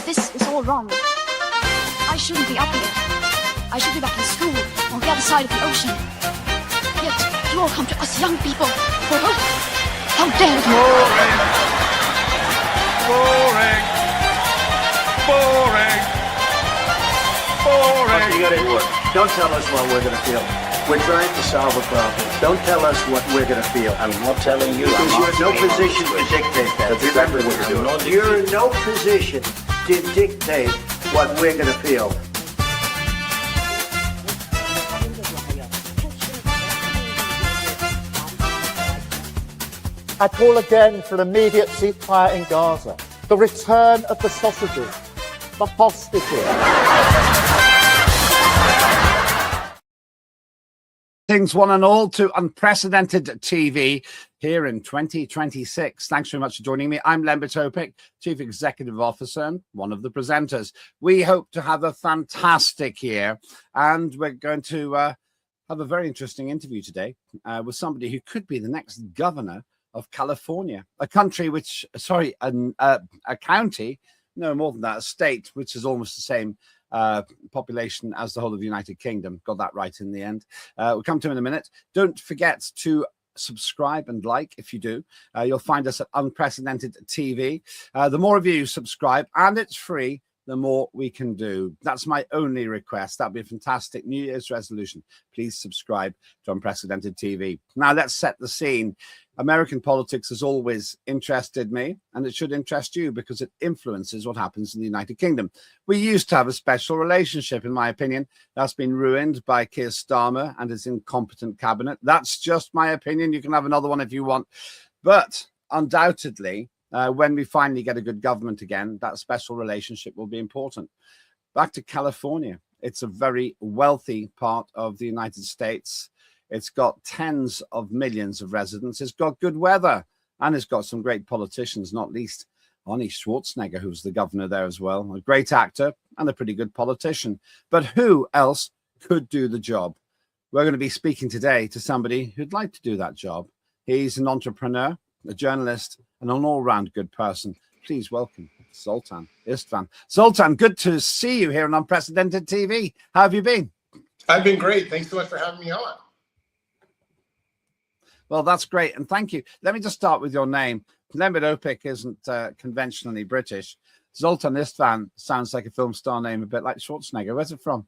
This is all wrong. I shouldn't be up here. I should be back in school on the other side of the ocean. Yet you all come to us young people for hope. How dare you! Boring. Boring. Boring. Okay, you got it. Don't tell us what we're going to feel. We're trying to solve a problem. Don't tell us what we're going to feel. I'm not telling you. Because you're in no position to dictate that. That's exactly what you're doing. You're in no position to dictate what we're going to feel. I call again for an immediate ceasefire in Gaza, the return of the sausages, the hostages. Things one and all to unprecedented TV here in 2026. Thanks very much for joining me. I'm Lembit Öpik, Chief Executive Officer and one of the presenters. We hope to have a fantastic year, and we're going to have a very interesting interview today with somebody who could be the next governor of California, a country which, a county, no more than that, a state which is almost the same population as the whole of the United Kingdom. Got that right in the end. We'll come to in a minute. Don't forget to subscribe and like. If you do, you'll find us at Unprecedented TV. The more of you subscribe, and it's free, the more we can do. That's my only request. That'd be a fantastic New Year's resolution. Please subscribe to Unprecedented TV. Now let's set the scene. American politics has always interested me, and it should interest you because it influences what happens in the United Kingdom. We used to have a special relationship, in my opinion. That's been ruined by Keir Starmer and his incompetent cabinet. That's just my opinion. You can have another one if you want. But undoubtedly, when we finally get a good government again, that special relationship will be important. Back to California. It's a very wealthy part of the United States. It's got tens of millions of residents. It's got good weather, and it's got some great politicians, not least Arnie Schwarzenegger, who's the governor there as well. A great actor and a pretty good politician. But who else could do the job? We're going to be speaking today to somebody who'd like to do that job. He's an entrepreneur, a journalist, and an all-round good person. Please welcome Zoltqn Istvan. Zoltan, good to see you here on Unprecedented TV. How have you been? I've been great. Thanks so much for having me on. Well, that's great, and thank you. Let me just start with your name. Lembit Öpik isn't conventionally British. Zoltqn Istvan sounds like a film star name, a bit like Schwarzenegger. Where's it from?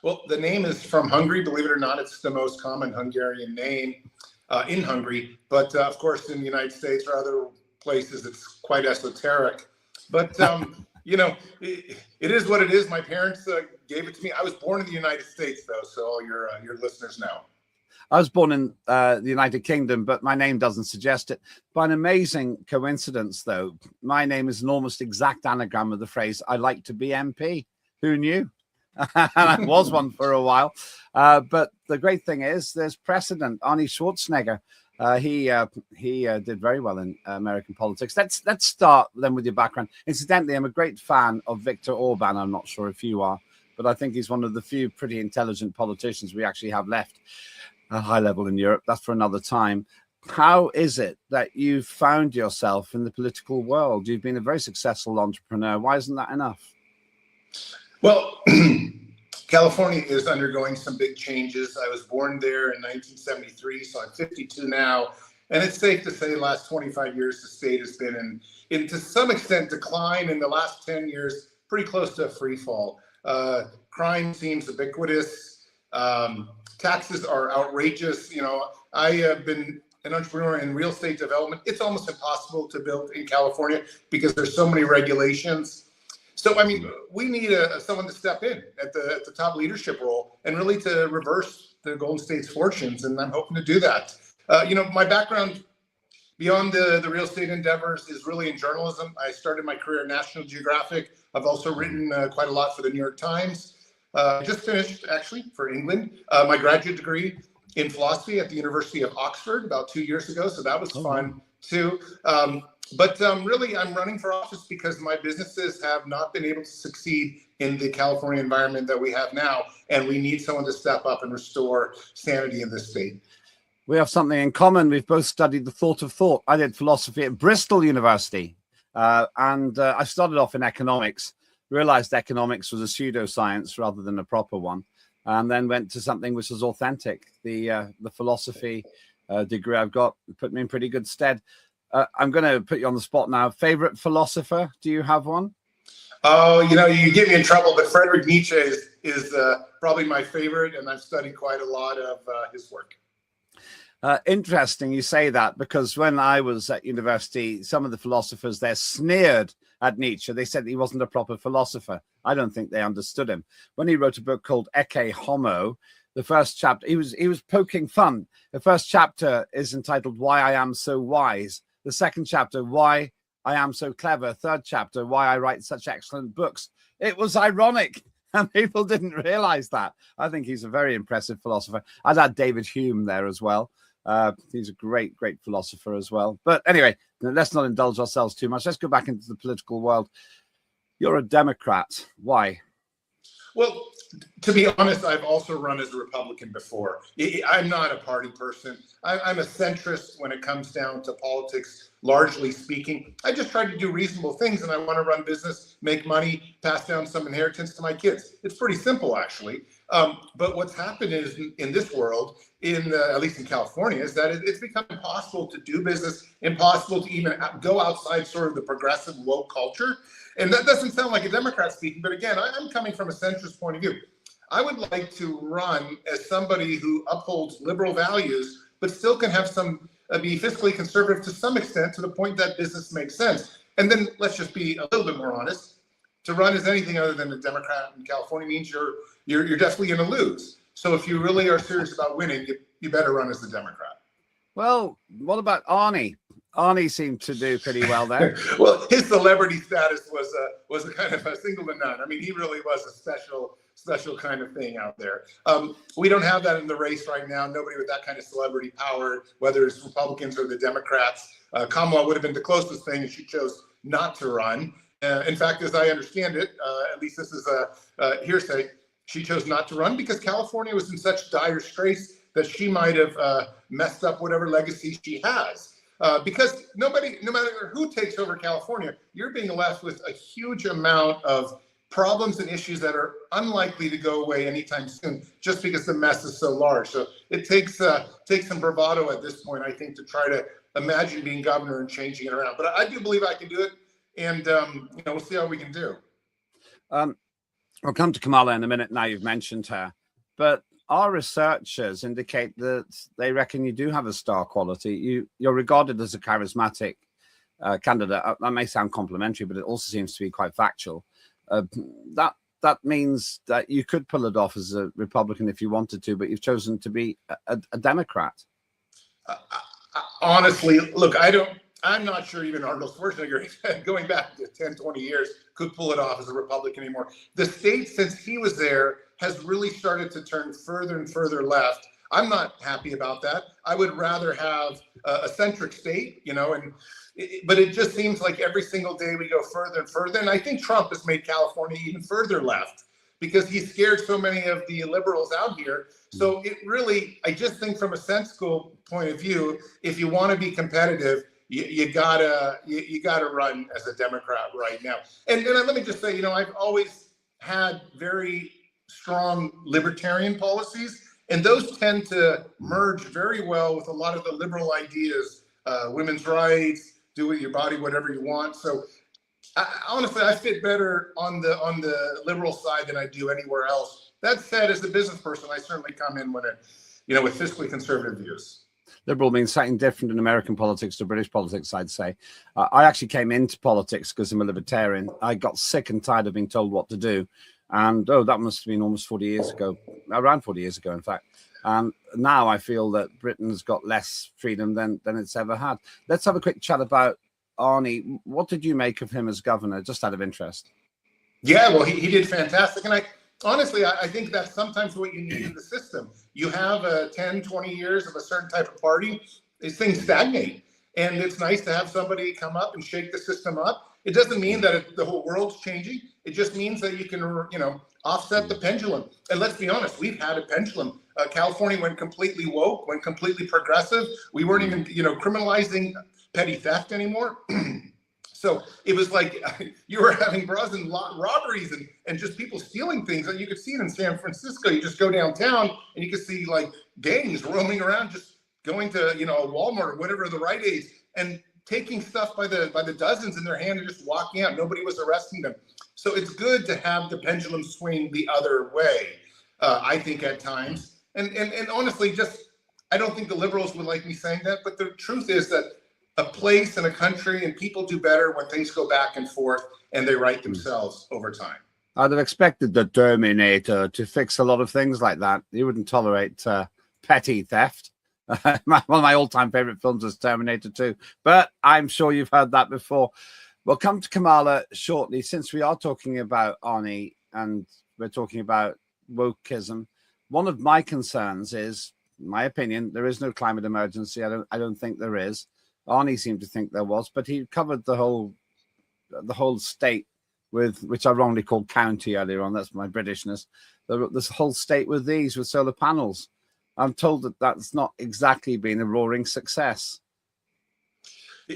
Well, the name is from Hungary. Believe it or not, it's the most common Hungarian name in Hungary. But of course, in the United States or other places, it's quite esoteric. But you know, it is what it is. My parents gave it to me. I was born in the United States, though, so all your listeners know. I was born in the United Kingdom, but my name doesn't suggest it. By an amazing coincidence, though, my name is an almost exact anagram of the phrase, I like to be MP. Who knew? And I was one for a while. But the great thing is there's precedent. Arnie Schwarzenegger, he did very well in American politics. Let's start then with your background. Incidentally, I'm a great fan of Viktor Orban. I'm not sure if you are, but I think he's one of the few pretty intelligent politicians we actually have left at high level in Europe. That's for another time. How is it that you found yourself in the political world? You've been a very successful entrepreneur. Why isn't that enough? Well, California is undergoing some big changes. I was born there in 1973, so I'm 52 now. And it's safe to say the last 25 years, the state has been in to some extent decline. In the last 10 years, pretty close to a free fall. Crime seems ubiquitous. Taxes are outrageous. You know, I have been an entrepreneur in real estate development. It's almost impossible to build in California because there's so many regulations. So, I mean, we need someone to step in at the top leadership role and really to reverse the Golden State's fortunes. And I'm hoping to do that. You know, my background beyond the real estate endeavors is really in journalism. I started my career at National Geographic. I've also written quite a lot for the New York Times. Just finished, actually, for England, my graduate degree in philosophy at the University of Oxford about 2 years ago. So that was fun, too. But really, I'm running for office because my businesses have not been able to succeed in the California environment that we have now. And we need someone to step up and restore sanity in this state. We have something in common. We've both studied the thought of thought. I did philosophy at Bristol University. And I started off in economics, realized economics was a pseudoscience rather than a proper one, and then went to something which was authentic. The philosophy degree I've got put me in pretty good stead. I'm going to put you on the spot now. Favorite philosopher? Do you have one? Oh, you get me in trouble, but Friedrich Nietzsche is probably my favorite, and I've studied quite a lot of his work. Interesting you say that, because when I was at university, some of the philosophers there sneered at Nietzsche. They said he wasn't a proper philosopher. I don't think they understood him. When he wrote a book called Ecce Homo, the first chapter, he was poking fun. The first chapter is entitled Why I Am So Wise. The second chapter, Why I Am So Clever. Third chapter, Why I Write Such Excellent Books. It was ironic, and people didn't realize that. I think he's a very impressive philosopher. I'd add David Hume there as well. He's a great philosopher as well. But anyway, let's not indulge ourselves too much. Let's go back into the political world. You're a Democrat. Why? Well, to be honest, I've also run as a Republican before. I'm not a party person. I'm a centrist when it comes down to politics, largely speaking. I just try to do reasonable things, and I want to run business, make money, pass down some inheritance to my kids. It's pretty simple, actually. But what's happened is in this world, at least in California, is that it's become impossible to do business, impossible to even go outside sort of the progressive woke culture. And that doesn't sound like a Democrat speaking, but again, I'm coming from a centrist point of view. I would like to run as somebody who upholds liberal values, but still can have be fiscally conservative to some extent, to the point that business makes sense. And then let's just be a little bit more honest. To run as anything other than a Democrat in California means you're definitely going to lose. So if you really are serious about winning, you better run as a Democrat. Well, what about Arnie? Arnie seemed to do pretty well there. Well, his celebrity status was a kind of a single to none. I mean, he really was a special kind of thing out there. We don't have that in the race right now. Nobody with that kind of celebrity power, whether it's Republicans or the Democrats. Kamala would have been the closest thing, and she chose not to run. In fact, as I understand it, at least this is a hearsay, she chose not to run because California was in such dire straits that she might have messed up whatever legacy she has. Because no matter who takes over California, you're being left with a huge amount of problems and issues that are unlikely to go away anytime soon, just because the mess is so large. So it takes some bravado at this point, I think, to try to imagine being governor and changing it around. But I do believe I can do it, and we'll see how we can do. We'll come to Kamala in a minute. Now you've mentioned her, but our researchers indicate that they reckon you do have a star quality. You're regarded as a charismatic candidate. That may sound complimentary, but it also seems to be quite factual. That means that you could pull it off as a Republican if you wanted to, but you've chosen to be a Democrat. Honestly, look, I'm not sure even Arnold Schwarzenegger, going back to 10, 20 years, could pull it off as a Republican anymore. The state, since he was there, has really started to turn further and further left. I'm not happy about that. I would rather have a centric state, but it just seems like every single day we go further and further. And I think Trump has made California even further left because he scared so many of the liberals out here. So I just think from a sense school point of view, if you want to be competitive, you gotta run as a Democrat right now. And let me just say, I've always had very strong libertarian policies, and those tend to merge very well with a lot of the liberal ideas, women's rights, do with your body whatever you want. So honestly, I fit better on the liberal side than I do anywhere else. That said, as a business person, I certainly come in with fiscally conservative views. Liberal means something different in American politics to British politics, I'd say. I actually came into politics because I'm a libertarian. I got sick and tired of being told what to do. And, that must have been almost 40 years ago, around 40 years ago, in fact. And now I feel that Britain's got less freedom than it's ever had. Let's have a quick chat about Arnie. What did you make of him as governor, just out of interest? Yeah, well, he did fantastic. And honestly, I think that's sometimes what you need in the system. You have 10, 20 years of a certain type of party, these things stagnate. And it's nice to have somebody come up and shake the system up. It doesn't mean that the whole world's changing. It just means that you can, offset the pendulum. And let's be honest, we've had a pendulum. California went completely woke, went completely progressive. We weren't even, criminalizing petty theft anymore. So it was like you were having brazen robberies and just people stealing things. That you could see it in San Francisco. You just go downtown and you could see like gangs roaming around, just going to, you know, Walmart or whatever, the Rite Aids, and taking stuff by the dozens in their hand and just walking out. Nobody was arresting them. So it's good to have the pendulum swing the other way, I think, at times. And honestly, just, I don't think the liberals would like me saying that, but the truth is that a place and a country and people do better when things go back and forth and they right themselves over time. I'd have expected the Terminator to fix a lot of things like that. He wouldn't tolerate petty theft. One of my all-time favorite films is Terminator 2, but I'm sure you've heard that before. We'll come to Kamala shortly, since we are talking about Arnie and we're talking about wokeism. One of my concerns is, in my opinion, there is no climate emergency. I don't think there is. Arnie seemed to think there was, but he covered the whole state with, which I wrongly called county earlier on. That's my Britishness. This whole state with solar panels. I'm told that that's not exactly been a roaring success.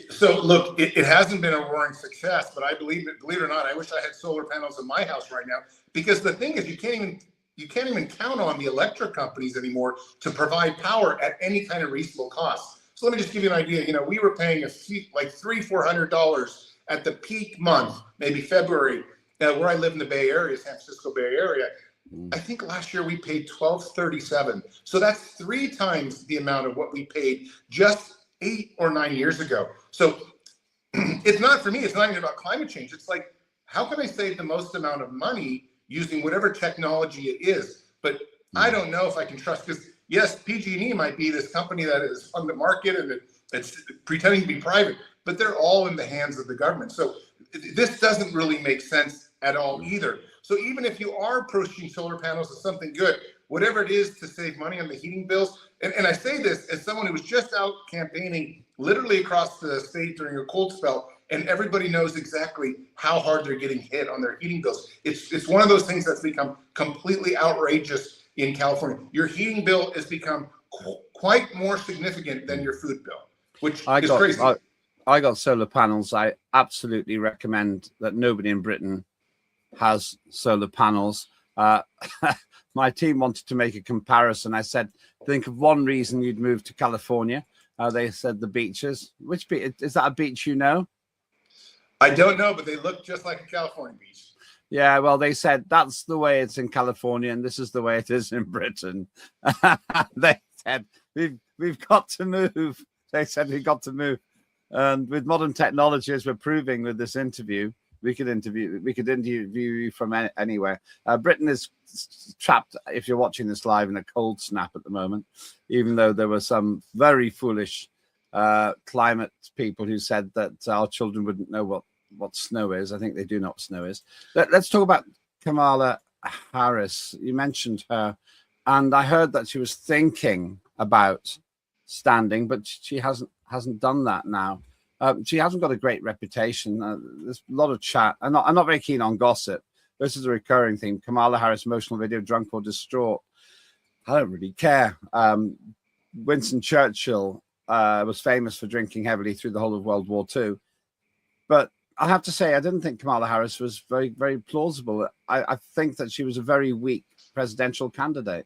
So look, it hasn't been a roaring success, but I believe it or not, I wish I had solar panels in my house right now, because the thing is, you can't even count on the electric companies anymore to provide power at any kind of reasonable cost. So let me just give you an idea. You know, we were paying like $300-400 at the peak month, maybe February, where I live in the Bay Area, San Francisco Bay Area. I think last year we paid $12.37. So that's 3 times the amount of what we paid just 8 or 9 years ago. So it's not, for me, it's not even about climate change. It's like, how can I save the most amount of money using whatever technology it is? But I don't know if I can trust, because yes, PG&E might be this company that is on the market and it's pretending to be private, but they're all in the hands of the government. So this doesn't really make sense at all either. So even if you are approaching solar panels as something good, whatever it is to save money on the heating bills, and I say this as someone who was just out campaigning literally across the state during a cold spell, and everybody knows exactly how hard they're getting hit on their heating bills. It's one of those things that's become completely outrageous in California. Your heating bill has become quite more significant than your food bill, which is crazy. I got solar panels. I absolutely recommend that nobody in Britain has solar panels. My team wanted to make a comparison. I said, think of one reason you'd move to California. They said the beaches. Which beach? Is that a beach you know? I don't know, but they look just like a California beach. Yeah, well, they said that's the way it's in California, and this is the way it is in Britain. They said we've got to move. They said we've got to move, and with modern technology, as we're proving with this interview, we could interview you from anywhere. Britain is trapped, if you're watching this live, in a cold snap at the moment, even though there were some very foolish climate people who said that our children wouldn't know what snow is. I think they do know what snow is. Let's talk about Kamala Harris. You mentioned her, and I heard that she was thinking about standing, but she hasn't done that now. She hasn't got a great reputation. There's a lot of chat. I'm not very keen on gossip. This is a recurring theme. Kamala Harris, emotional video, drunk or distraught. I don't really care. Winston Churchill was famous for drinking heavily through the whole of World War II. But I have to say, I didn't think Kamala Harris was very, very plausible. I think that she was a very weak presidential candidate.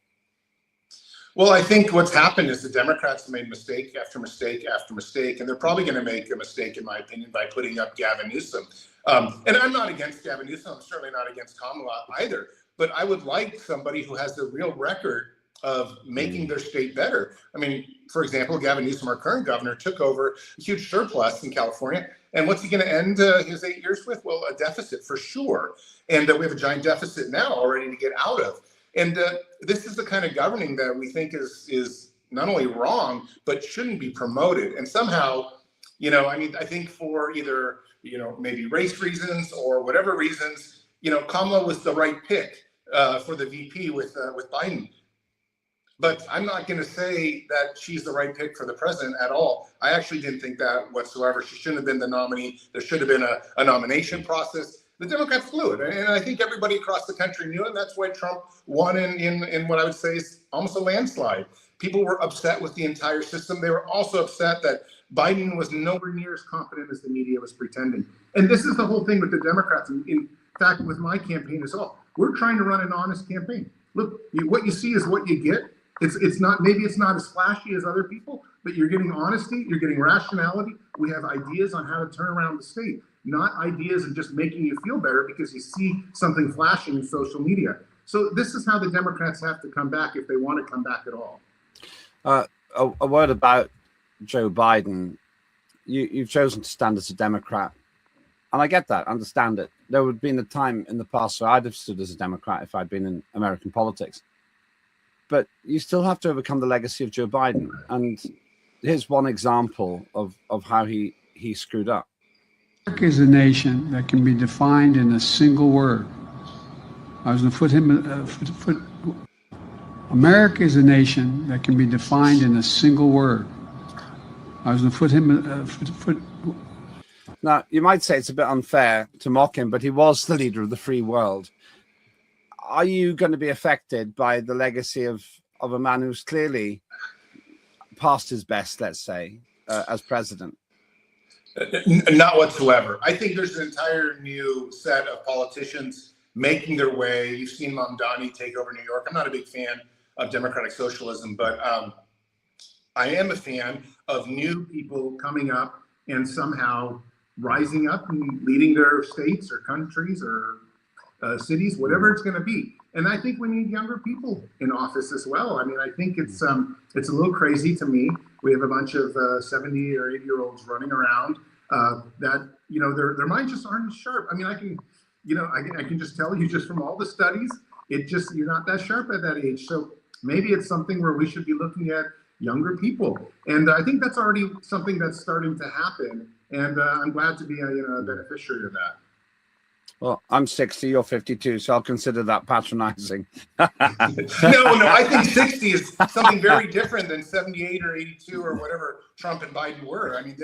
Well, I think what's happened is the Democrats have made mistake after mistake after mistake, and they're probably going to make a mistake, in my opinion, by putting up Gavin Newsom. And I'm not against Gavin Newsom. I'm certainly not against Kamala either. But I would like somebody who has a real record of making their state better. I mean, for example, Gavin Newsom, our current governor, took over a huge surplus in California. And what's he going to end his 8 years with? Well, a deficit for sure. And we have a giant deficit now already to get out of. And this is the kind of governing that we think is not only wrong, but shouldn't be promoted. And somehow, you know, I mean, I think for either, you know, maybe race reasons or whatever reasons, you know, Kamala was the right pick for the VP with Biden. But I'm not going to say that she's the right pick for the president at all. I actually didn't think that whatsoever. She shouldn't have been the nominee. There should have been a nomination process. The Democrats blew it, and I think everybody across the country knew it. And that's why Trump won in what I would say is almost a landslide. People were upset with the entire system. They were also upset that Biden was nowhere near as confident as the media was pretending. And this is the whole thing with the Democrats. In fact, with my campaign as well, we're trying to run an honest campaign. Look, what you see is what you get. It's not, maybe it's not as flashy as other people, but you're getting honesty, you're getting rationality. We have ideas on how to turn around the state, not ideas of just making you feel better because you see something flashing in social media. So this is how the Democrats have to come back if they want to come back at all. A word about Joe Biden. You've chosen to stand as a Democrat, and I get that, understand it. There would have been a time in the past where I'd have stood as a Democrat if I'd been in American politics. But you still have to overcome the legacy of Joe Biden. And here's one example of how he screwed up. America is a nation that can be defined in a single word. I was going to put him. America is a nation that can be defined in a single word. I was going to put him. Now, you might say it's a bit unfair to mock him, but he was the leader of the free world. Are you going to be affected by the legacy of a man who's clearly past his best, let's say, as president? Not whatsoever. I think there's an entire new set of politicians making their way. You've seen Mamdani take over New York. I'm not a big fan of democratic socialism, but I am a fan of new people coming up and somehow rising up and leading their states or countries or cities, whatever it's going to be. And I think we need younger people in office as well. I mean, I think it's a little crazy to me. We have a bunch of 70 or 80-year-olds running around that, you know, their minds just aren't as sharp. I mean, I can just tell you just from all the studies, you're not that sharp at that age. So maybe it's something where we should be looking at younger people. And I think that's already something that's starting to happen. And I'm glad to be a beneficiary of that. Well, I'm 60, you're 52, so I'll consider that patronizing. No, I think 60 is something very different than 78 or 82 or whatever Trump and Biden were. I mean,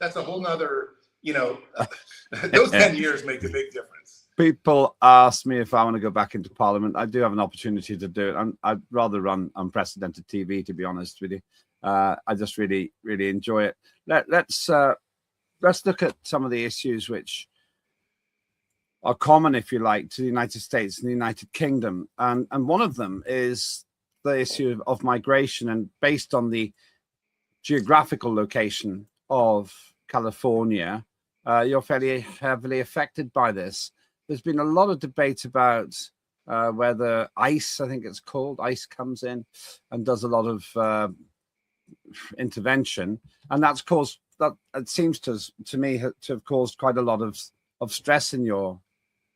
that's a whole nother, those 10 years make a big difference. People ask me if I want to go back into Parliament. I do have an opportunity to do it. I'd rather run unprecedented TV, to be honest with you. I just really, really enjoy it. Let's look at some of the issues which are common, if you like, to the United States and the United Kingdom. And one of them is the issue of migration. And based on the geographical location of California, you're fairly heavily affected by this. There's been a lot of debate about whether ICE, I think it's called, ICE comes in and does a lot of intervention. And that's caused, that it seems to me to have caused quite a lot of stress in your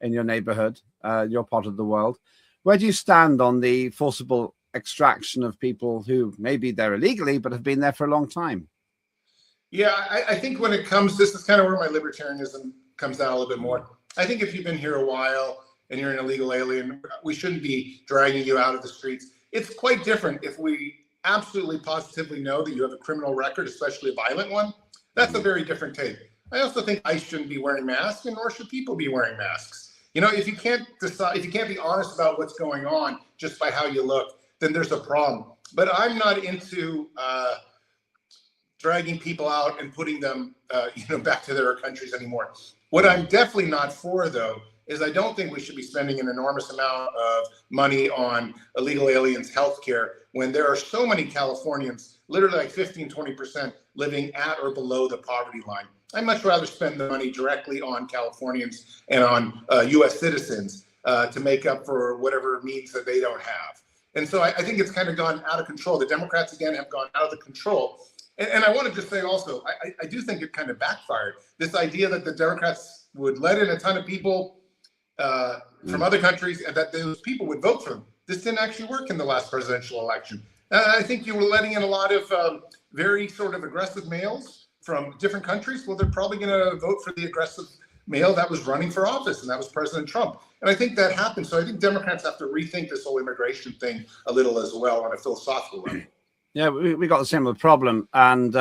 neighborhood, your part of the world. Where do you stand on the forcible extraction of people who maybe they're illegally but have been there for a long time? Yeah, I think when it comes, this is kind of where my libertarianism comes down a little bit more. I think if you've been here a while and you're an illegal alien, we shouldn't be dragging you out of the streets. It's quite different if we absolutely positively know that you have a criminal record, especially a violent one. That's a very different take. I also think ICE shouldn't be wearing masks, and nor should people be wearing masks. If you can't decide, if you can't be honest about what's going on just by how you look, then there's a problem. But I'm not into dragging people out and putting them, back to their countries anymore. What I'm definitely not for, though, is I don't think we should be spending an enormous amount of money on illegal aliens' health care when there are so many Californians, literally like 15, 20%, living at or below the poverty line. I'd much rather spend the money directly on Californians and on U.S. citizens to make up for whatever means that they don't have. And so I think it's kind of gone out of control. The Democrats, again, have gone out of the control. And I want to just say also, I do think it kind of backfired. This idea that the Democrats would let in a ton of people from other countries and that those people would vote for them. This didn't actually work in the last presidential election. I think you were letting in a lot of very sort of aggressive males from different countries. Well, they're probably going to vote for the aggressive male that was running for office, and that was President Trump. And I think that happened. So I think Democrats have to rethink this whole immigration thing a little as well on a philosophical level. Yeah, we got the similar problem, and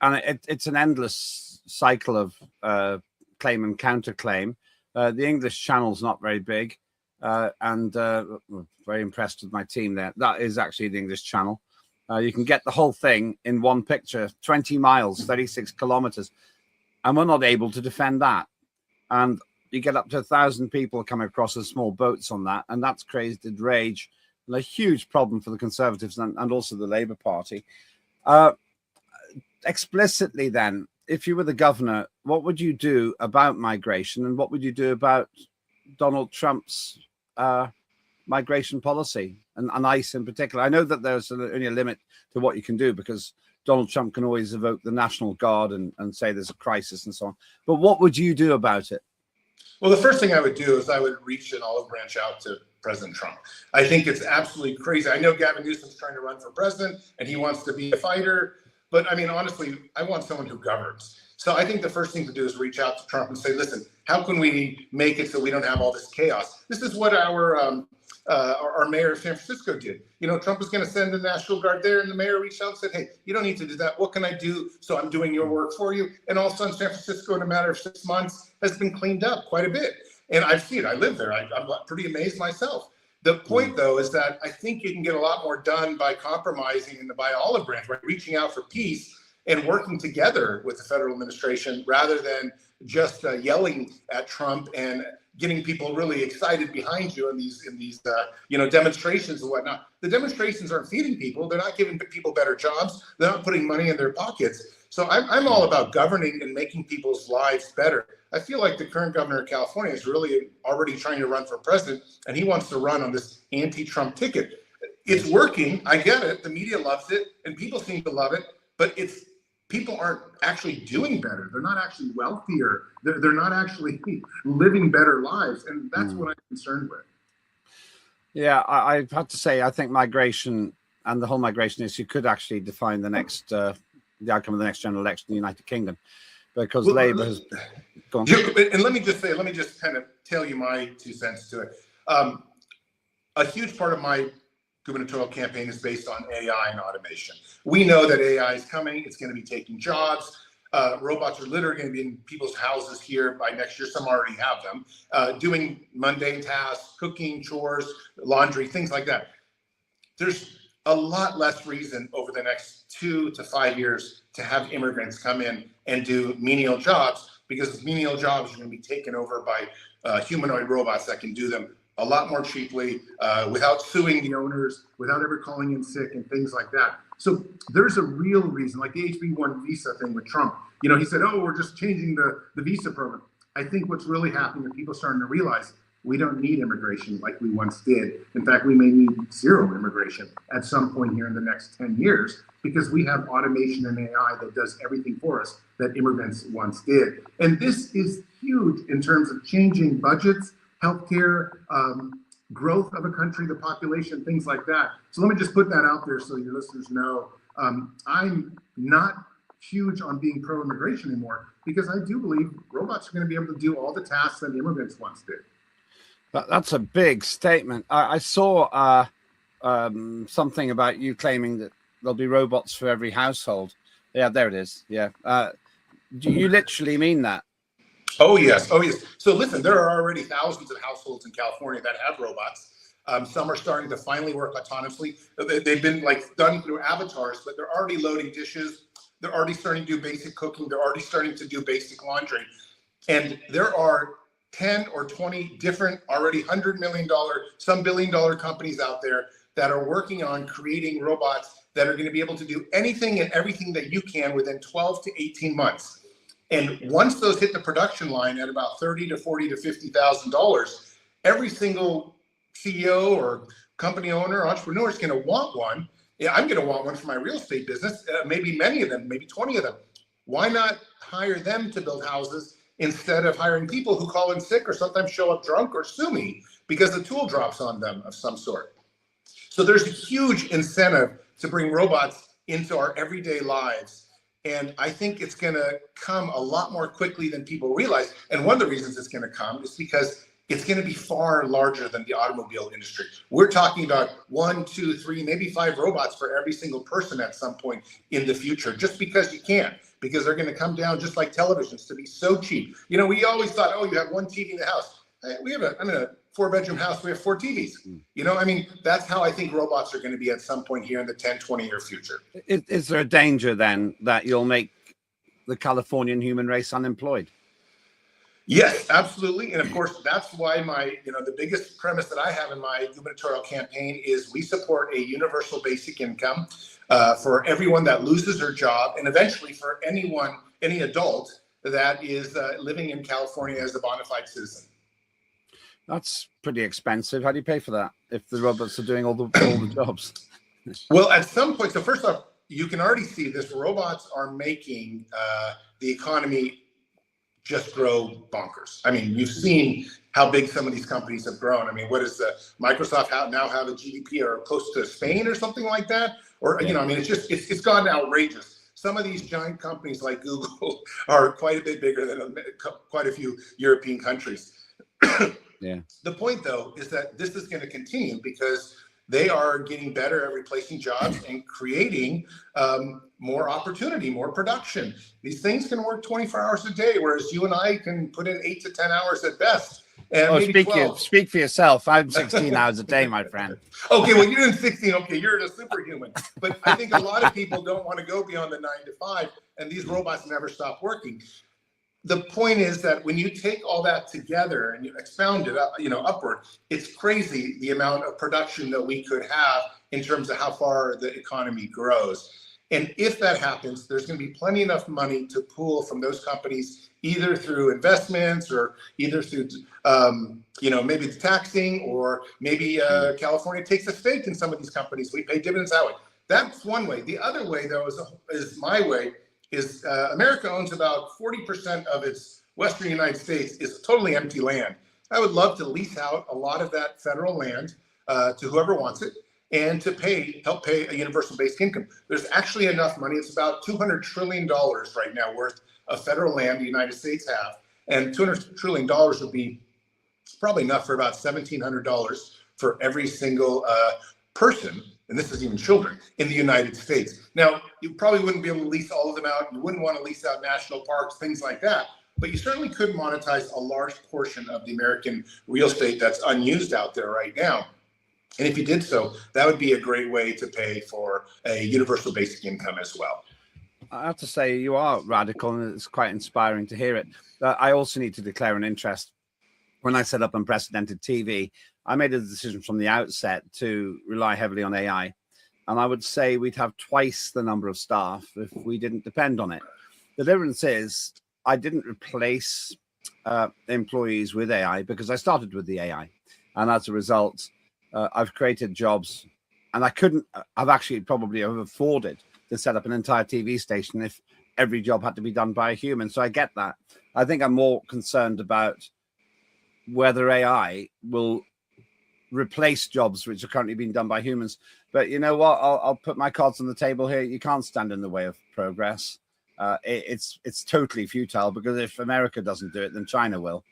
it's an endless cycle of claim and counterclaim. The English Channel's not very big. and very impressed with my team there. That is actually the English Channel. You can get the whole thing in one picture, 20 miles, 36 kilometers. And we're not able to defend that. And you get up to 1,000 people coming across in small boats on that. And that's created rage and a huge problem for the Conservatives and also the Labour Party. Explicitly then, if you were the governor, what would you do about migration? And what would you do about Donald Trump's migration policy and ICE in particular? I know that there's only a limit to what you can do because Donald Trump can always evoke the National Guard and say there's a crisis and so on. But what would you do about it? Well, the first thing I would do is I would reach an olive branch out to President Trump. I think it's absolutely crazy. I know Gavin Newsom's trying to run for president and he wants to be a fighter. But I mean, honestly, I want someone who governs. So I think the first thing to do is reach out to Trump and say, listen, how can we make it so we don't have all this chaos? This is what our mayor of San Francisco did. You know, Trump was going to send the National Guard there, and the mayor reached out and said, hey, you don't need to do that. What can I do so I'm doing your work for you? And all of a sudden, San Francisco, in a matter of 6 months, has been cleaned up quite a bit. And I've seen it. I live there. I'm pretty amazed myself. The point, though, is that I think you can get a lot more done by compromising and by olive branch, by reaching out for peace and working together with the federal administration rather than just yelling at Trump and getting people really excited behind you in these demonstrations and whatnot. The demonstrations aren't feeding people. They're not giving people better jobs. They're not putting money in their pockets. So I'm all about governing and making people's lives better. I feel like the current governor of California is really already trying to run for president, and he wants to run on this anti-Trump ticket. It's working. I get it. The media loves it, and people seem to love it. But people aren't actually doing better. They're not actually wealthier. They're not actually living better lives, and that's what I'm concerned with. Yeah, I've had to say, I think migration and the whole migration issue could actually define the next the outcome of the next general election in the United Kingdom, because Labour has gone. And let me just kind of tell you my 2 cents to it. A huge part of my gubernatorial campaign is based on AI and automation. We know that AI is coming. It's going to be taking jobs. Robots are literally going to be in people's houses here by next year. Some already have them, doing mundane tasks, cooking, chores, laundry, things like that. There's a lot less reason over the next 2 to 5 years to have immigrants come in and do menial jobs, because menial jobs are going to be taken over by humanoid robots that can do them a lot more cheaply, without suing the owners, without ever calling in sick and things like that. So there's a real reason, like the HB1 visa thing with Trump. You know, he said, oh, we're just changing the visa program. I think what's really happening is people starting to realize we don't need immigration like we once did. In fact, we may need zero immigration at some point here in the next 10 years, because we have automation and AI that does everything for us that immigrants once did. And this is huge in terms of changing budgets, healthcare, growth of a country, the population, things like that. So let me just put that out there so your listeners know. I'm not huge on being pro-immigration anymore, because I do believe robots are going to be able to do all the tasks that immigrants once did. That's a big statement. I saw something about you claiming that there'll be robots for every household. Yeah, there it is. Yeah. Do you literally mean that? Oh, yes. Oh, yes. So listen, there are already thousands of households in California that have robots. Some are starting to finally work autonomously. They've been done through avatars, but they're already loading dishes. They're already starting to do basic cooking. They're already starting to do basic laundry. And there are 10 or 20 different already $100 million, some $1 billion companies out there that are working on creating robots that are going to be able to do anything and everything that you can within 12 to 18 months. And once those hit the production line at about $30 to $40 to $50,000, every single CEO or company owner, entrepreneur is going to want one. Yeah, I'm going to want one for my real estate business. Maybe many of them, maybe 20 of them. Why not hire them to build houses instead of hiring people who call in sick or sometimes show up drunk or sue me because the tool drops on them of some sort? So there's a huge incentive to bring robots into our everyday lives. And I think it's going to come a lot more quickly than people realize. And one of the reasons it's going to come is because it's going to be far larger than the automobile industry. We're talking about 1, 2, 3, maybe 5 robots for every single person at some point in the future, just because you can, because they're going to come down just like televisions to be so cheap. You know, we always thought, oh, you have one TV in the house. I'm in a 4-bedroom house. We have 4 TVs. You know, I mean, that's how I think robots are going to be at some point here in the 10, 20-year future. Is there a danger then that you'll make the Californian human race unemployed? Yes, absolutely. And of course, that's why the biggest premise that I have in my gubernatorial campaign is we support a universal basic income for everyone that loses their job, and eventually for any adult that is living in California as a bona fide citizen. That's pretty expensive. How do you pay for that if the robots are doing all the jobs? Well, at some point, so first off, you can already see this. Robots are making the economy just grow bonkers. I mean, you've seen how big some of these companies have grown. I mean, what is Microsoft now have a GDP or close to Spain or something like that? Or, I mean, it's gone outrageous. Some of these giant companies like Google are quite a bit bigger than quite a few European countries. Yeah. The point, though, is that this is going to continue because they are getting better at replacing jobs and creating more opportunity, more production. These things can work 24 hours a day, whereas you and I can put in 8 to 10 hours at best. And maybe 12. Speak for yourself. I'm 16 hours a day, my friend. Okay, well, you're in 16. Okay, you're a superhuman. But I think a lot of people don't want to go beyond the 9 to 5, and these robots never stop working. The point is that when you take all that together and you expound it up, upward, it's crazy the amount of production that we could have in terms of how far the economy grows. And if that happens, there's going to be plenty enough money to pool from those companies, either through investments or either through, maybe it's taxing, or maybe California takes a stake in some of these companies. We pay dividends that way. That's one way. The other way, though, is my way. Is America owns about 40% of its western United States is totally empty land. I would love to lease out a lot of that federal land to whoever wants it, and to help pay a universal basic income. There's actually enough money. It's about $200 trillion right now worth of federal land the United States have, and $200 trillion would be probably enough for about $1,700 for every single person, and this is even children, in the United States. Now, you probably wouldn't be able to lease all of them out. You wouldn't want to lease out national parks, things like that. But you certainly could monetize a large portion of the American real estate that's unused out there right now. And if you did so, that would be a great way to pay for a universal basic income as well. I have to say, you are radical, and it's quite inspiring to hear it. I also need to declare an interest. When I set up Unprecedented TV, I made a decision from the outset to rely heavily on AI. And I would say we'd have twice the number of staff if we didn't depend on it. The difference is I didn't replace employees with AI because I started with the AI. And as a result, I've created jobs, and I've actually probably afforded to set up an entire TV station if every job had to be done by a human. So I get that. I think I'm more concerned about whether AI will replace jobs which are currently being done by humans. But you know what? I'll put my cards on the table here. You can't stand in the way of progress. It's totally futile, because if America doesn't do it, then China will.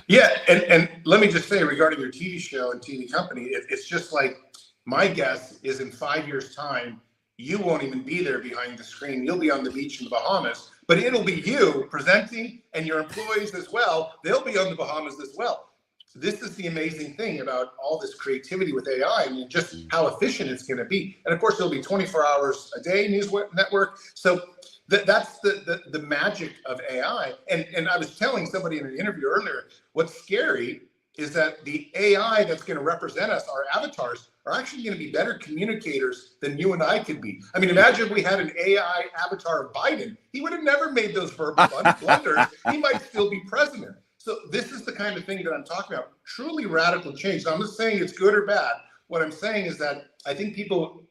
Yeah, and let me just say, regarding your TV show and TV company, it's just like, my guess is in 5 years' time, you won't even be there behind the screen. You'll be on the beach in the Bahamas, but it'll be you presenting, and your employees as well. They'll be on the Bahamas as well. This is the amazing thing about all this creativity with AI, and just how efficient it's going to be. And of course, it'll be 24 hours a day news network. So that's the magic of AI. And I was telling somebody in an interview earlier, what's scary is that the AI that's going to represent us, our avatars, are actually going to be better communicators than you and I could be. I mean, imagine if we had an AI avatar of Biden. He would have never made those verbal blunders. He might still be president. So this is the kind of thing that I'm talking about, truly radical change. Now, I'm not saying it's good or bad. What I'm saying is that I think people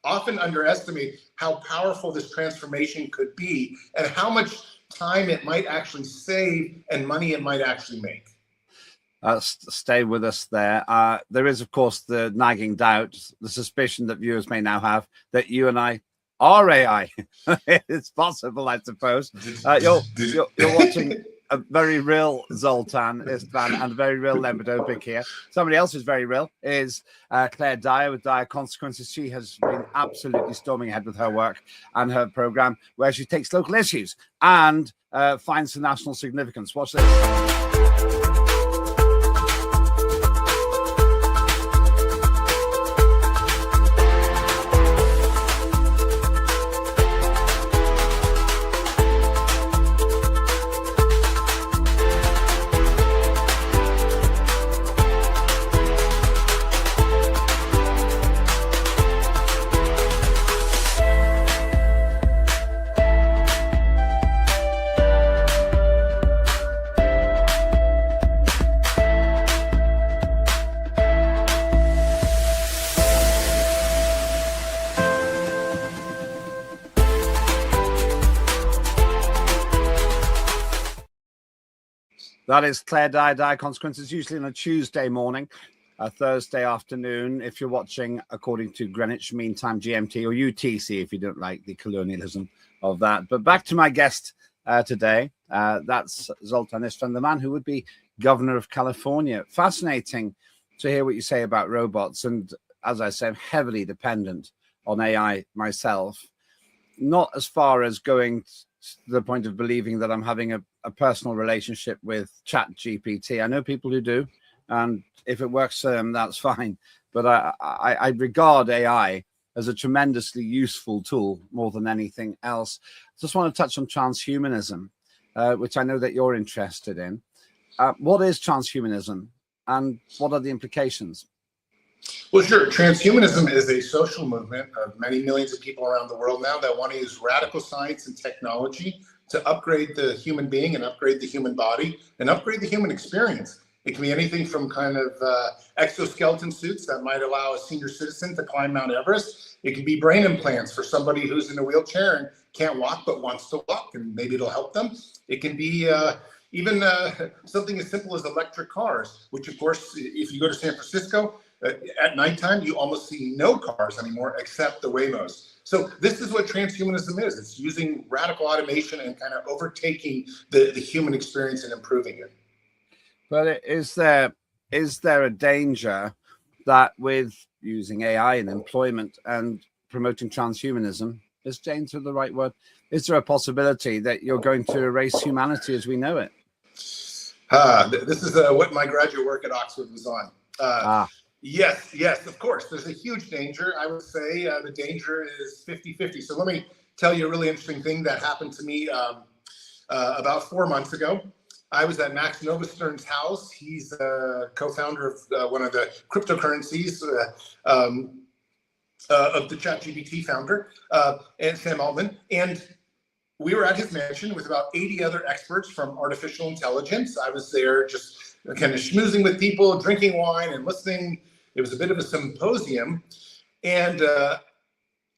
often underestimate how powerful this transformation could be, and how much time it might actually save and money it might actually make. Stay with us there. There is, of course, the nagging doubt, the suspicion that viewers may now have that you and I are AI. It's possible, I suppose. You're watching a very real Zoltqn Istvan and a very real Lembit Öpik here. Somebody else who's very real is Claire Dyer with Dire Consequences. She has been absolutely storming ahead with her work and her program, where she takes local issues and finds the national significance. Watch this. That is Claire Dye Consequences, usually on a Tuesday morning, a Thursday afternoon, if you're watching according to Greenwich Mean Time, GMT, or UTC, if you don't like the colonialism of that. But back to my guest today. That's Zoltqn Istvan, the man who would be governor of California. Fascinating to hear what you say about robots. And as I say, I'm heavily dependent on AI myself, not as far as going to the point of believing that I'm having a personal relationship with ChatGPT. I know people who do, and if it works for them, that's fine. But I regard AI as a tremendously useful tool more than anything else. Just want to touch on transhumanism, which I know that you're interested in. What is transhumanism, and what are the implications? Well, sure. Transhumanism is a social movement of many millions of people around the world now that want to use radical science and technology to upgrade the human being and upgrade the human body and upgrade the human experience. It can be anything from kind of exoskeleton suits that might allow a senior citizen to climb Mount Everest. It can be brain implants for somebody who's in a wheelchair and can't walk but wants to walk, and maybe it'll help them. It can be even something as simple as electric cars, which, of course, if you go to San Francisco, at nighttime, you almost see no cars anymore except the Waymos. So this is what transhumanism is. It's using radical automation and kind of overtaking the human experience and improving it. But is there a danger that with using AI in employment and promoting transhumanism, is danger the right word? Is there a possibility that you're going to erase humanity as we know it? This is what my graduate work at Oxford was on. Yes, of course. There's a huge danger. I would say the danger is 50-50. So let me tell you a really interesting thing that happened to me about 4 months ago. I was at Max Novastern's house. He's a co-founder of one of the cryptocurrencies of the ChatGPT founder, and Sam Altman. And we were at his mansion with about 80 other experts from artificial intelligence. I was there just kind of schmoozing with people, drinking wine and listening. It was a bit of a symposium. And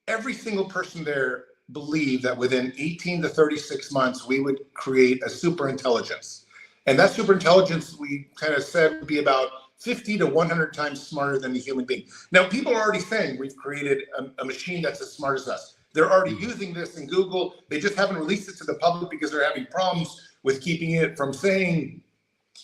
every single person there believed that within 18 to 36 months, we would create a super intelligence. And that super intelligence, we kind of said, would be about 50 to 100 times smarter than the human being. Now, people are already saying we've created a machine that's as smart as us. They're already using this in Google. They just haven't released it to the public because they're having problems with keeping it from saying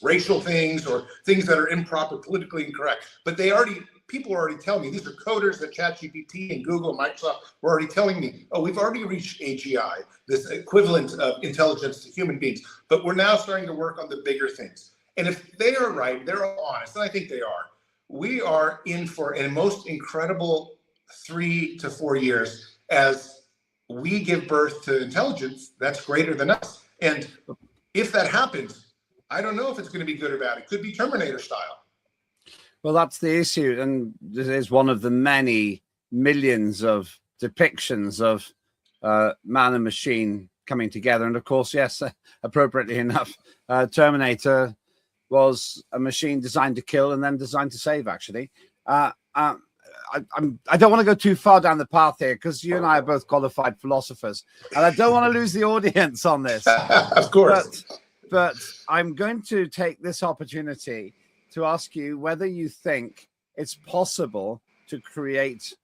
racial things or things that are improper, politically incorrect. But people are already telling me, these are coders at ChatGPT and Google, Microsoft, were already telling me, oh, we've already reached AGI, this equivalent of intelligence to human beings. But we're now starting to work on the bigger things. And if they are right, they're honest, and I think they are, we are in for a most incredible 3 to 4 years as we give birth to intelligence that's greater than us. And if that happens, I don't know if it's going to be good or bad. It could be Terminator style. Well, that's the issue. And this is one of the many millions of depictions of man and machine coming together. And of course, yes, appropriately enough, Terminator was a machine designed to kill and then designed to save, actually. I don't want to go too far down the path here because you and I are both qualified philosophers, and I don't want to lose the audience on this. Of course. But I'm going to take this opportunity to ask you whether you think it's possible to create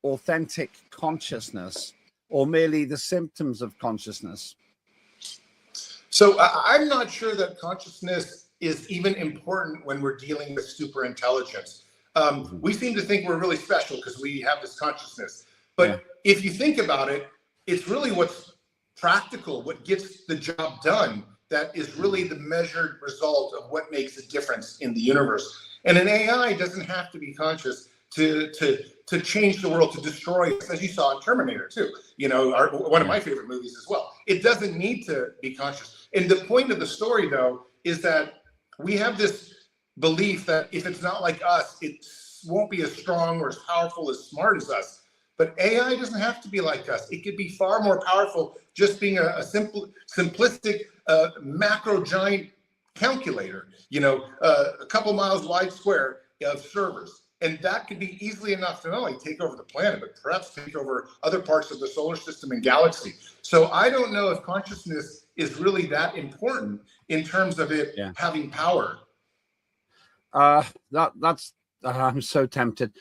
authentic consciousness or merely the symptoms of consciousness. So I'm not sure that consciousness is even important when we're dealing with super intelligence. We seem to think we're really special because we have this consciousness. But if you think about it, it's really what's practical, what gets the job done, that is really the measured result of what makes a difference in the universe. And an AI doesn't have to be conscious to change the world, to destroy us, as you saw in Terminator 2, one of my favorite movies as well. It doesn't need to be conscious. And the point of the story, though, is that we have this belief that if it's not like us, it won't be as strong or as powerful, as smart as us. But AI doesn't have to be like us. It could be far more powerful just being a simplistic macro giant calculator, a couple miles wide square of servers. And that could be easily enough to not only take over the planet, but perhaps take over other parts of the solar system and galaxy. So I don't know if consciousness is really that important in terms of it having power. That's I'm so tempted.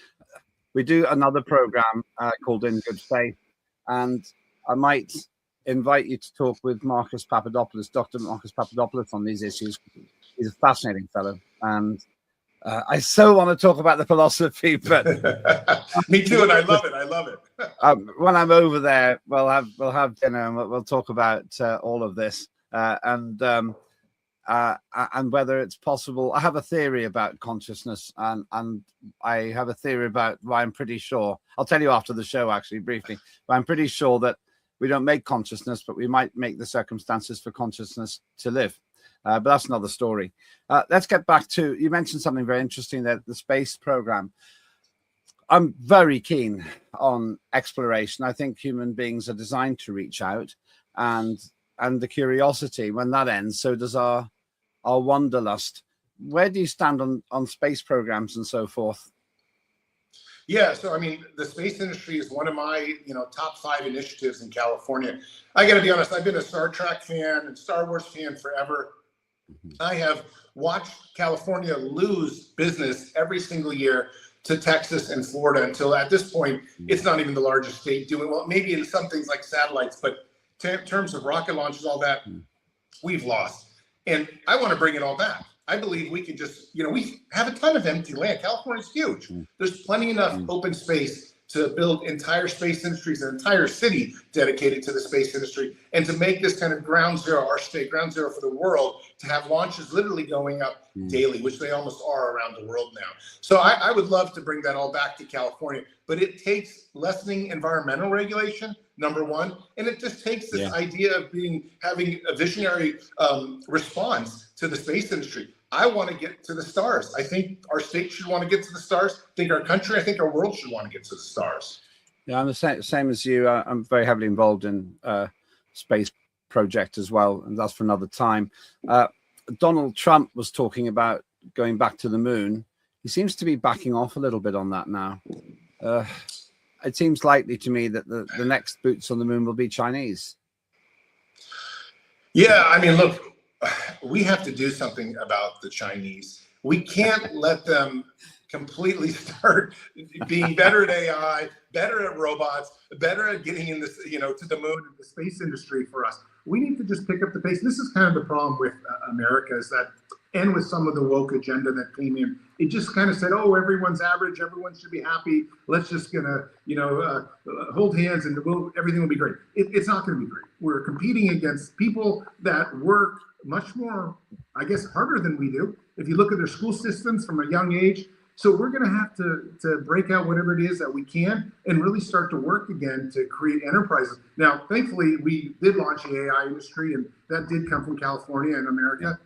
We do another program called In Good Faith, and I might invite you to talk with Marcus Papadopoulos, Dr. Marcus Papadopoulos, on these issues. He's a fascinating fellow, and I so want to talk about the philosophy, but me too, and I love it. I love it. When I'm over there, we'll have dinner and we'll talk about all of this and whether it's possible. I have a theory about consciousness, and I have a theory about why I'm pretty sure. I'll tell you after the show, actually, briefly. But I'm pretty sure that we don't make consciousness, but we might make the circumstances for consciousness to live. But that's another story. Let's get back to, you mentioned something very interesting there, the space program. I'm very keen on exploration. I think human beings are designed to reach out, and the curiosity, when that ends, so does our wanderlust. Where do you stand on space programs and so forth? Yeah, so I mean, the space industry is one of my, top 5 initiatives in California. I got to be honest, I've been a Star Trek fan and Star Wars fan forever. I have watched California lose business every single year to Texas and Florida until at this point, it's not even the largest state doing well, maybe in some things like satellites, but in terms of rocket launches, all that, we've lost. And I want to bring it all back. I believe we could just, we have a ton of empty land. California's huge. There's plenty enough open space to build entire space industries, an entire city dedicated to the space industry, and to make this kind of ground zero, our state, ground zero for the world, to have launches literally going up daily, which they almost are around the world now. So I would love to bring that all back to California, but it takes lessening environmental regulation, number one, and it just takes this idea of having a visionary response to the space industry. I want to get to the stars. I think our state should want to get to the stars. I think our country, I think our world should want to get to the stars. Yeah, I'm the same as you. I'm very heavily involved in space project as well, and that's for another time. Donald Trump was talking about going back to the moon. He seems to be backing off a little bit on that now. It seems likely to me that the next boots on the moon will be Chinese. Yeah, I mean, look, we have to do something about the Chinese. We can't let them completely start being better at AI, better at robots, better at getting in this, to the moon, the space industry for us. We need to just pick up the pace. This is kind of the problem with America, is that, and with some of the woke agenda that came in, it just kind of said, oh, everyone's average, everyone should be happy. Let's just hold hands and everything will be great. It's not going to be great. We're competing against people that work much more, I guess, harder than we do. If you look at their school systems from a young age. So we're going to have to break out whatever it is that we can and really start to work again to create enterprises. Now, thankfully, we did launch the AI industry, and that did come from California and America.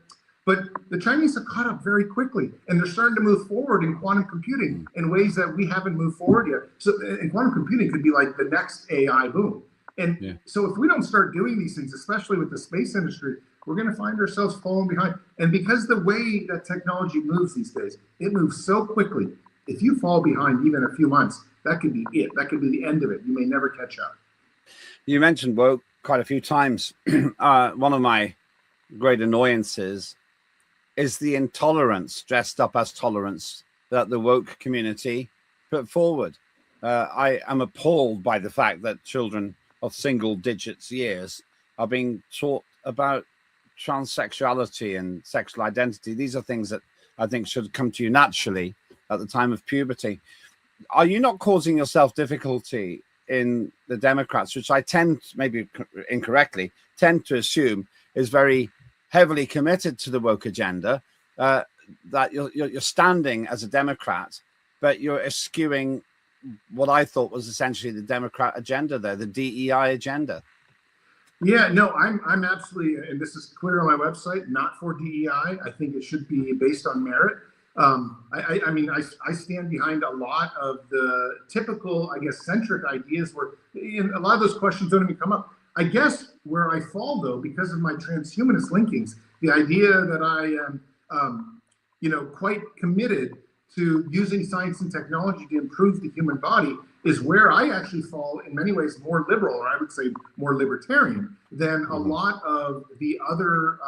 But the Chinese have caught up very quickly, and they're starting to move forward in quantum computing in ways that we haven't moved forward yet. So, and quantum computing could be like the next AI boom. And so if we don't start doing these things, especially with the space industry, we're going to find ourselves falling behind. And because the way that technology moves these days, it moves so quickly. If you fall behind even a few months, that could be it. That could be the end of it. You may never catch up. You mentioned woke quite a few times. One of my great annoyances is the intolerance dressed up as tolerance that the woke community put forward. I am appalled by the fact that children of single digits years are being taught about transsexuality and sexual identity. These are things that I think should come to you naturally at the time of puberty. Are you not causing yourself difficulty in the Democrats, which I tend, maybe incorrectly, tend to assume is very heavily committed to the woke agenda, that you're standing as a Democrat, but you're eschewing what I thought was essentially the Democrat agenda there, the DEI agenda? Yeah, no, I'm absolutely, and this is clear on my website, not for DEI. I think it should be based on merit. I mean, I stand behind a lot of the typical, I guess, centric ideas where a lot of those questions don't even come up. I guess where I fall, though, because of my transhumanist linkings, the idea that I am, quite committed to using science and technology to improve the human body is where I actually fall in many ways more liberal, or I would say more libertarian than a lot of the other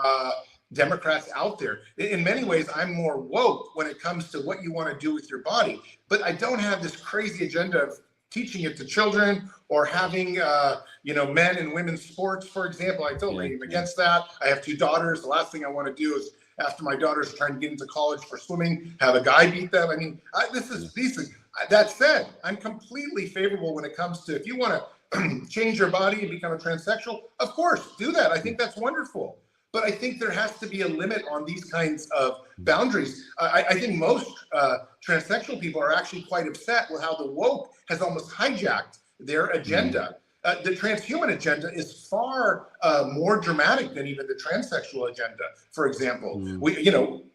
Democrats out there. In many ways, I'm more woke when it comes to what you want to do with your body, but I don't have this crazy agenda of teaching it to children or having, men and women's sports, for example. I totally am against that. I have 2 daughters. The last thing I want to do is, after my daughters are trying to get into college for swimming, have a guy beat them. I mean, these things. That said, I'm completely favorable when it comes to, if you want to change your body and become a transsexual, of course, do that. I think that's wonderful. But I think there has to be a limit on these kinds of boundaries. I think most transsexual people are actually quite upset with how the woke has almost hijacked their agenda. The transhuman agenda is far more dramatic than even the transsexual agenda. For example,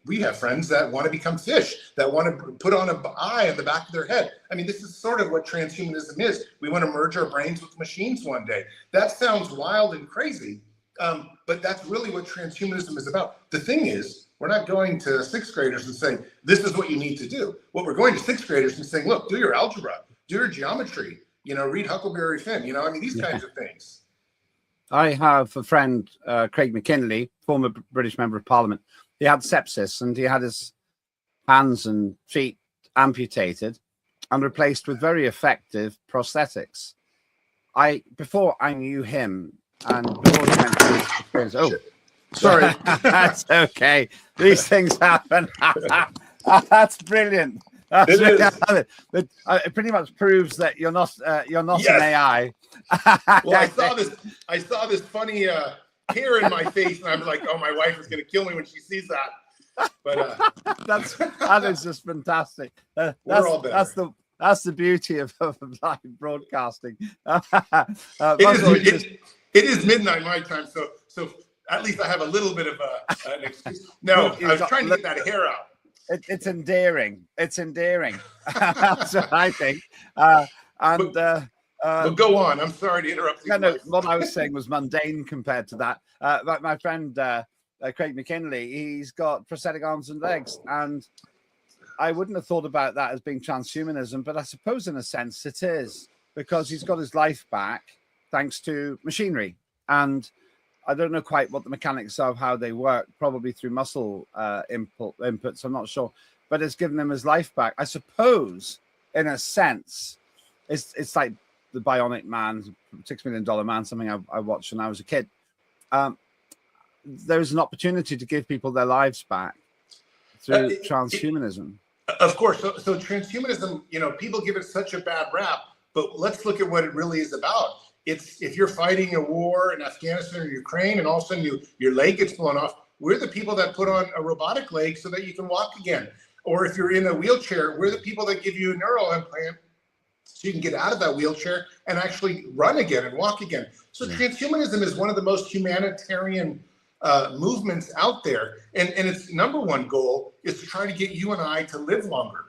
we have friends that want to become fish, that want to put on an eye on the back of their head. I mean, this is sort of what transhumanism is. We want to merge our brains with machines one day. That sounds wild and crazy, but that's really what transhumanism is about. The thing is, we're not going to 6th graders and saying, this is what you need to do. What we're going to 6th graders and saying, look, do your algebra, do your geometry, read Huckleberry Finn, these kinds of things. I have a friend, Craig McKinley, former British Member of Parliament. He had sepsis and he had his hands and feet amputated and replaced with very effective prosthetics. Before I knew him and before he went through his experience, Sorry. That's okay. These things happen. That's brilliant. That's really, it pretty much proves that you're not an AI. Well, I saw this funny hair in my face, and I'm like, oh, my wife is going to kill me when she sees that. But that is just fantastic. We're all better. That's the beauty of live broadcasting. It is midnight my time, so at least I have a little bit of an excuse. No, I was trying to get that hair out. It's endearing. It's endearing. That's what I think. But go on. I'm sorry to interrupt you. No, what I was saying was mundane compared to that. My friend Craig McKinley, he's got prosthetic arms and legs, and I wouldn't have thought about that as being transhumanism, but I suppose in a sense it is, because he's got his life back thanks to machinery. And I don't know quite what the mechanics of how they work, probably through muscle inputs. I'm not sure, but it's given him his life back. I suppose, in a sense, it's like the Bionic Man, $6 Million Man, something I watched when I was a kid. There's an opportunity to give people their lives back through transhumanism. Of course. So transhumanism, people give it such a bad rap, but let's look at what it really is about. It's if you're fighting a war in Afghanistan or Ukraine and all of a sudden your leg gets blown off, we're the people that put on a robotic leg so that you can walk again. Or if you're in a wheelchair, we're the people that give you a neural implant so you can get out of that wheelchair and actually run again and walk again. So transhumanism is one of the most humanitarian movements out there. And its number one goal is to try to get you and I to live longer.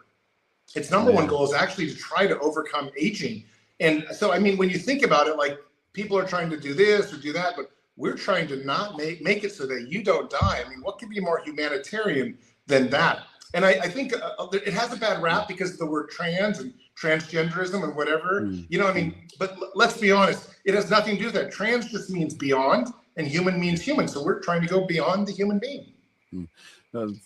Its number one goal is actually to try to overcome aging. And so, I mean, when you think about it, like people are trying to do this or do that, but we're trying to not make it so that you don't die. I mean, what could be more humanitarian than that? And I think it has a bad rap because of the word trans and transgenderism and whatever, I mean, but let's be honest, it has nothing to do with that. Trans just means beyond and human means human. So we're trying to go beyond the human being.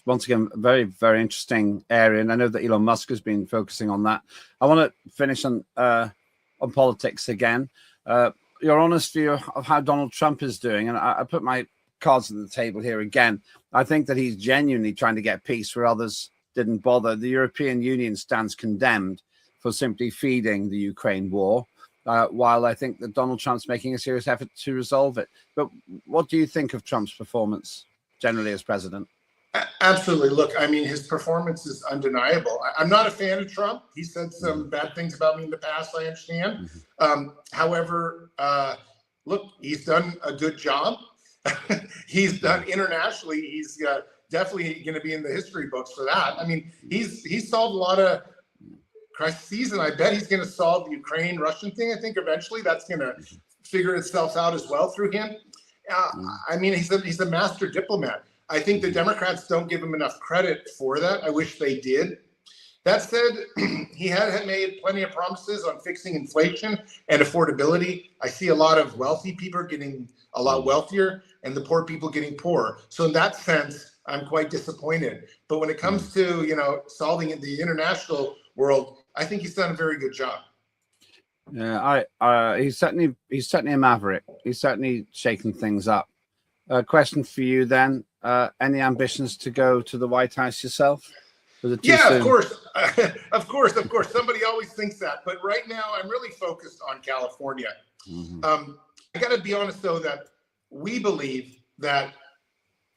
Once again, a very, very interesting area. And I know that Elon Musk has been focusing on that. I want to finish on politics again. Your honest view of how Donald Trump is doing, and I put my cards on the table here again. I think that he's genuinely trying to get peace where others didn't bother. The European Union stands condemned for simply feeding the Ukraine war, while I think that Donald Trump's making a serious effort to resolve it. But what do you think of Trump's performance generally as president? Absolutely. Look, I mean, his performance is undeniable. I'm not a fan of Trump. He said some bad things about me in the past, I understand. However, look, he's done a good job. He's done internationally. He's definitely going to be in the history books for that. I mean, he's solved a lot of crises, and I bet he's going to solve the Ukraine-Russian thing. I think eventually that's going to figure itself out as well through him. I mean, he's a master diplomat. I think the Democrats don't give him enough credit for that. I wish they did. That said, he had made plenty of promises on fixing inflation and affordability. I see a lot of wealthy people getting a lot wealthier and the poor people getting poorer. So in that sense, I'm quite disappointed. But when it comes to, solving in the international world, I think he's done a very good job. Yeah, he's certainly a maverick. He's certainly shaking things up. Question for you then: any ambitions to go to the White House yourself? Yeah, of course, of course. Somebody always thinks that, but right now I'm really focused on California. I got to be honest, though, that we believe that,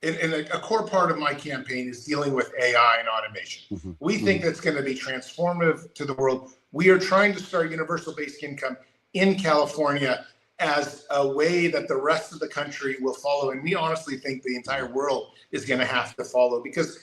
and a core part of my campaign is dealing with AI and automation. We think that's going to be transformative to the world. We are trying to start universal basic income in California as a way that the rest of the country will follow. And we honestly think the entire world is going to have to follow, because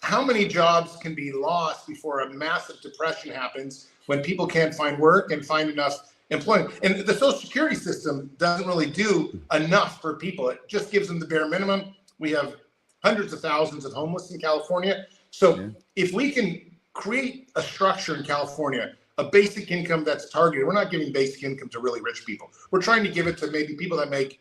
how many jobs can be lost before a massive depression happens when people can't find work and find enough employment? And the Social Security system doesn't really do enough for people. It just gives them the bare minimum. We have hundreds of thousands of homeless in California. So if we can create a structure in California, a basic income that's targeted, we're not giving basic income to really rich people. We're trying to give it to maybe people that make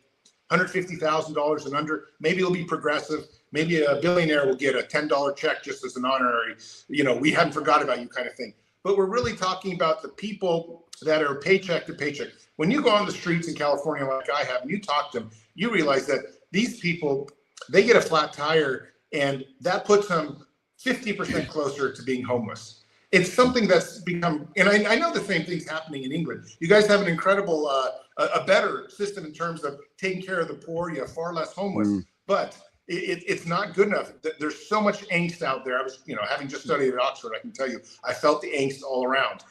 $150,000 and under. Maybe it'll be progressive. Maybe a billionaire will get a $10 check just as an honorary, we haven't forgot about you kind of thing. But we're really talking about the people that are paycheck to paycheck. When you go on the streets in California like I have, and you talk to them, you realize that these people, they get a flat tire, and that puts them 50% closer to being homeless. It's something that's become, and I know the same thing's happening in England. You guys have an incredible, a better system in terms of taking care of the poor. You have far less homeless, but it's not good enough. There's so much angst out there. I was, having just studied at Oxford, I can tell you, I felt the angst all around.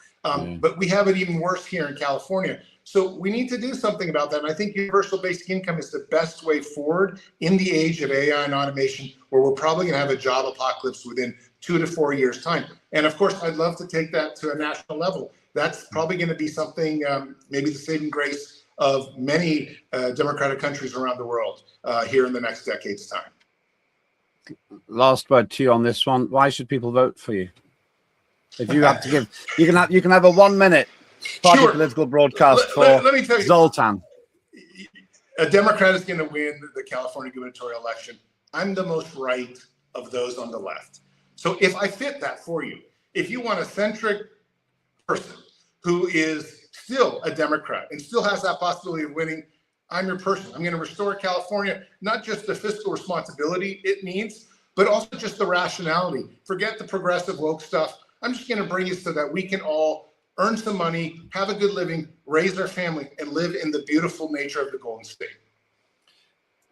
But we have it even worse here in California. So we need to do something about that. And I think universal basic income is the best way forward in the age of AI and automation, where we're probably going to have a job apocalypse within 2 to 4 years' time. And of course, I'd love to take that to a national level. That's probably going to be something, maybe the saving grace of many democratic countries around the world here in the next decade's time. Last word to you on this one. Why should people vote for you? If you have to give, you can have a 1 minute party political broadcast for let me tell you, Zoltan. A Democrat is going to win the California gubernatorial election. I'm the most right of those on the left. So if I fit that for you, if you want a centric person who is still a Democrat and still has that possibility of winning, I'm your person. I'm going to restore California, not just the fiscal responsibility it needs, but also just the rationality. Forget the progressive woke stuff. I'm just going to bring it so that we can all earn some money, have a good living, raise our family, and live in the beautiful nature of the Golden State.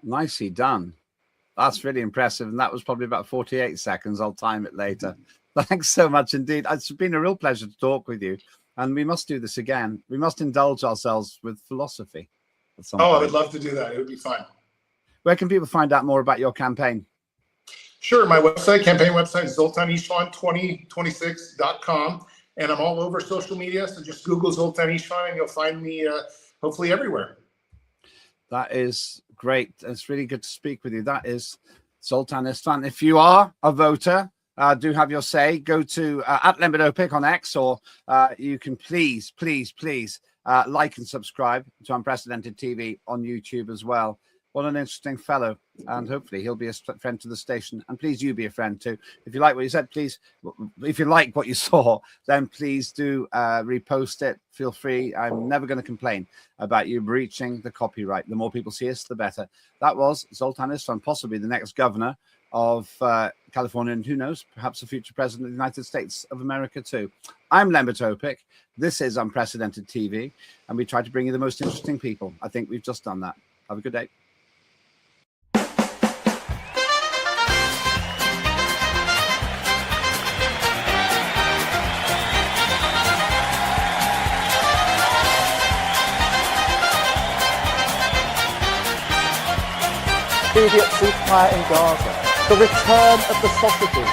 Nicely done. That's really impressive. And that was probably about 48 seconds. I'll time it later. Thanks so much indeed. It's been a real pleasure to talk with you. And we must do this again. We must indulge ourselves with philosophy at some point. I would love to do that. It would be fun. Where can people find out more about your campaign? Sure. My campaign website is Zoltqn Istvan 2026.com. And I'm all over social media. So just Google Zoltqn Istvan and you'll find me hopefully everywhere. That is great. It's really good to speak with you. That is Zoltqn Istvan. If you are a voter, do have your say. Go to at Lembit Öpik on X, or you can please like and subscribe to Unprecedented TV on YouTube as well. What an interesting fellow, and hopefully he'll be a friend to the station. And please, you be a friend too. If you like what you said, please, if you like what you saw, then please do repost it. Feel free. I'm never going to complain about you breaching the copyright. The more people see us, the better. That was Zoltqn Istvan, possibly the next governor of California, and who knows, perhaps a future president of the United States of America too. I'm Lembit Öpik. This is Unprecedented TV, and we try to bring you the most interesting people. I think we've just done that. Have a good day. Immediate ceasefire in Gaza, the return of the sausages.